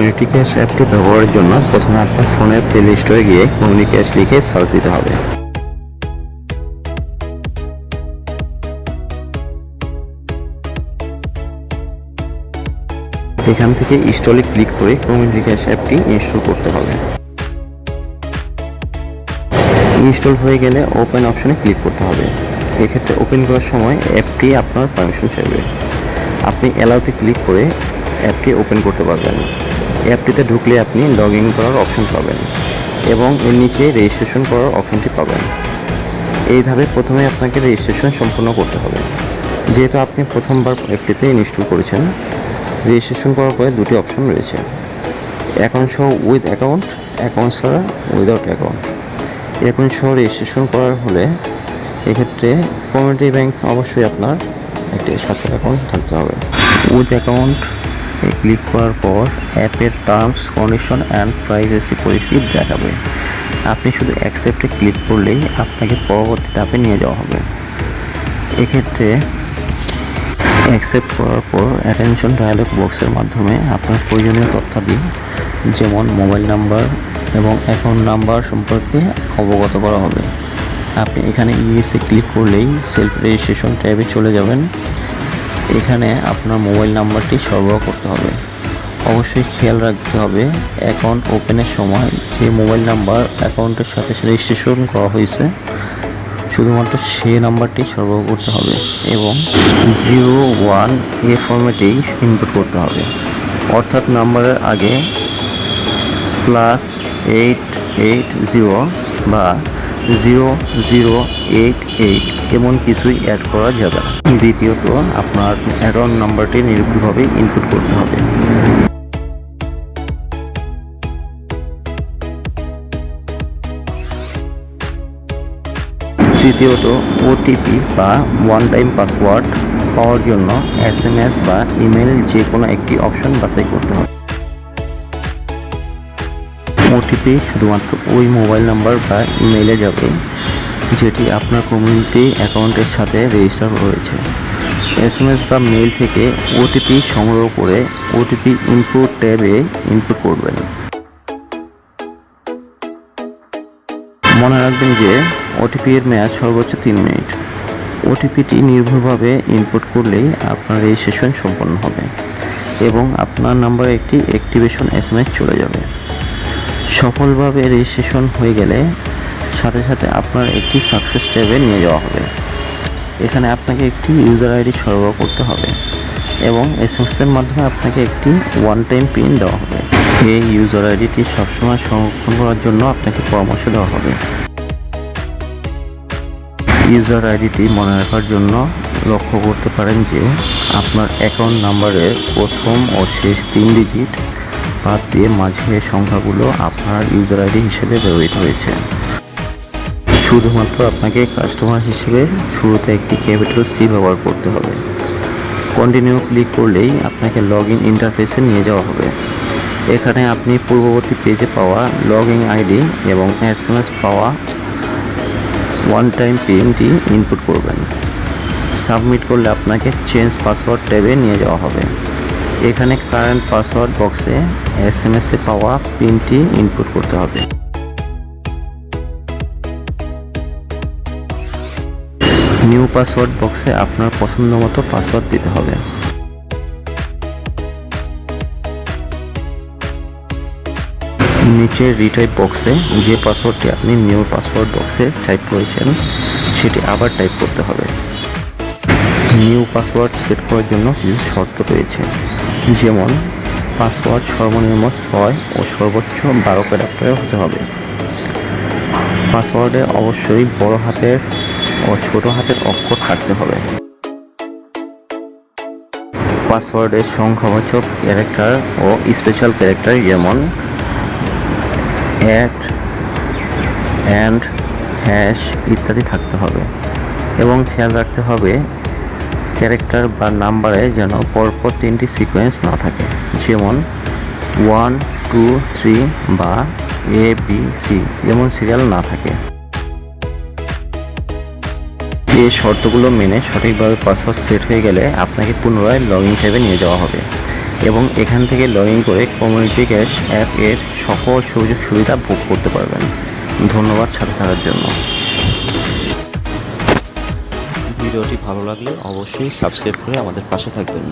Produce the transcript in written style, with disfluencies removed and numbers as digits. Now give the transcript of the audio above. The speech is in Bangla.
কমিউনিটি ক্যাশ অ্যাপটি ব্যবহারের জন্য প্রথমে আপনার ফোনের প্লে স্টোরে গিয়ে কমিউনিটি ক্যাশ লিখে সার্চ দিতে হবে। এখান থেকে ইনস্টলে ক্লিক করে কমিউনিটি ক্যাশ অ্যাপটি ইনস্টল করতে হবে। ইনস্টল হয়ে গেলে ওপেন অপশনে ক্লিক করতে হবে। এক্ষেত্রে ওপেন করার সময় অ্যাপটি আপনার পারমিশন চাইবে। আপনি অ্যালাউতে ক্লিক করে অ্যাপটি ওপেন করতে পারবেন। অ্যাপটিতে ঢুকলে আপনি লগ ইন করার অপশন পাবেন এবং এর নিচে রেজিস্ট্রেশন করার অপশনটি পাবেন। এই ধাপে প্রথমে আপনাকে রেজিস্ট্রেশন সম্পূর্ণ করতে হবে। যেহেতু আপনি প্রথমবার অ্যাপটিতে ইনস্টল করেছেন, রেজিস্ট্রেশন করার পরে দুটি অপশন রয়েছে, অ্যাকাউন্ট সহ উইথ অ্যাকাউন্ট, অ্যাকাউন্ট ছাড়া উইদাউট অ্যাকাউন্ট। অ্যাকাউন্ট সহ রেজিস্ট্রেশন করার হলে এক্ষেত্রে কমিউনিটি ব্যাংক অবশ্যই আপনার একটি সাথে অ্যাকাউন্ট থাকতে হবে। উইথ অ্যাকাউন্ট ক্লিক করার পর অ্যাপের terms condition and privacy policy দেখাবে। আপনি শুধু অ্যাকসেপ্টে ক্লিক করলেই আপনাকে পরবর্তী ধাপে নিয়ে যাওয়া হবে। এক্ষেত্রে অ্যাকসেপ্ট করার পর অ্যাটেনশন ডায়ালগ বক্সের মাধ্যমে আপনার প্রয়োজনীয় তথ্যাদি যেমন মোবাইল নাম্বার এবং অ্যাকাউন্ট নাম্বার সম্পর্কে অবগত করা হবে। আপনি এখানে ইয়েসে ক্লিক করলেই সেলফ রেজিস্ট্রেশন ট্যাবে চলে যাবেন। এখানে আপনার মোবাইল নাম্বারটি সরবরাহ করতে হবে। অবশ্যই খেয়াল রাখতে হবে অ্যাকাউন্ট ওপেনের সময় যে মোবাইল নাম্বার অ্যাকাউন্টের সাথে রেজিস্ট্রেশন করা হয়েছে শুধুমাত্র সে নাম্বারটি সরবরাহ করতে হবে এবং 01 ফরম্যাটেই ইনপুট করতে হবে। অর্থাৎ নাম্বারের আগে +880 বা 0088 এমন কিছুই অ্যাড করা যাবে না। দ্বিতীয়ত আপনার অ্যাকাউন্ট নাম্বারটি নির্ভুলভাবে ইনপুট করতে হবে। তৃতীয়ত ওটিপি বা ওয়ান টাইম পাসওয়ার্ড পাওয়ার জন্য SMS বা ইমেল যে কোনো একটি অপশন বাছাই করতে হবে। ওটিপি শুধুমাত্র ওই মোবাইল নাম্বার বা ইমেইলে যাবে যেটি আপনার কমিউনিটি অ্যাকাউন্টের সাথে রেজিস্টার রয়েছে। SMS বা মেইল থেকে ওটিপি সংগ্রহ করে ওটিপি ইনপুট ট্যাবে ইনপুট করবেন। মনে রাখবেন যে ওটিপি এর মেয়াদ সর্বোচ্চ 3 মিনিট। ওটিপিটি নির্ভুলভাবে ইনপুট করলেই আপনার রেজিস্ট্রেশন সম্পন্ন হবে এবং আপনার নাম্বারে একটি অ্যাক্টিভেশন SMS চলে যাবে। সফলভাবে রেজিস্ট্রেশন হয়ে গেলে সাথে সাথে আপনার একটি সাকসেস ট্যাবে নিয়ে যাওয়া হবে। এখানে আপনাকে একটি ইউজার আইডি সরবরাহ করতে হবে এবং SMS এর মাধ্যমে আপনাকে একটি ওয়ান টাইম পিন দেওয়া হবে। এই ইউজার আইডিটি সবসময় সংরক্ষণ করার জন্য আপনাকে পরামর্শ দেওয়া হবে। ইউজার আইডিটি মনে রাখার জন্য লক্ষ্য করতে পারেন যে আপনার অ্যাকাউন্ট নাম্বারের প্রথম ও শেষ 3 ডিজিট বাদ দিয়ে মাঝের সংখ্যাগুলো আপনার ইউজার আইডি হিসেবে ব্যবহৃত হয়েছে। শুধুমাত্র আপনাকে কাস্টমার হিসেবে শুরুতে একটি ক্যাপিটাল C ব্যবহার করতে হবে। কন্টিনিউ ক্লিক করলেই আপনাকে লগ ইন ইন্টারফেসে নিয়ে যাওয়া হবে। এখানে আপনি পূর্ববর্তী পেজে পাওয়া লগ ইন আইডি এবং SMS পাওয়া ওয়ান টাইম পিনটি ইনপুট করবেন। সাবমিট করলে আপনাকে চেঞ্জ পাসওয়ার্ড ট্যাবে নিয়ে যাওয়া হবে। এখানে কারেন্ট পাসওয়ার্ড বক্সে SMS এ পাওয়া পিনটি ইনপুট করতে হবে। নিউ পাসওয়ার্ড বক্সে আপনার পছন্দ মতো পাসওয়ার্ড দিতে হবে। নিচের রিটাইপ বক্সে যে পাসওয়ার্ডটি আপনি নিউ পাসওয়ার্ড বক্সে টাইপ করেছেন সেটি আবার টাইপ করতে হবে। নিউ পাসওয়ার্ড সেট করার জন্য কিছু শর্ত রয়েছে, যেমন পাসওয়ার্ড সর্বনিম্ন 6 ও সর্বোচ্চ 12 ক্যারেক্টারের হতে হবে। পাসওয়ার্ডে অবশ্যই বড় হাতের ও ছোট হাতের অক্ষর থাকতে হবে। পাসওয়ার্ডের সংখ্যাবাচক ক্যারেক্টার ও স্পেশাল ক্যারেক্টার যেমন অ্যান্ড হ্যাশ ইত্যাদি থাকতে হবে এবং খেয়াল রাখতে হবে ক্যারেক্টার বা নাম্বারে যেন পরপর 3টি সিকোয়েন্স না থাকে, যেমন 1, 2, 3 বা ABC যেমন সিরিয়াল না থাকে। এই শর্তগুলো মেনে সঠিকভাবে পাসওয়ার্ড সেট হয়ে গেলে আপনাকে পুনরায় লগ ইন ট্যাবে নিয়ে যাওয়া হবে। এবং এখান থেকে লগ ইন করে কমিউনিটি ক্যাশ অ্যাপ এর সকল সুযোগ সুবিধা ভোগ করতে পারবেন। ধন্যবাদ সাথে থাকার জন্য। ভিডিওটি ভালো লাগলে অবশ্যই সাবস্ক্রাইব করে আমাদের পাশে থাকবেন।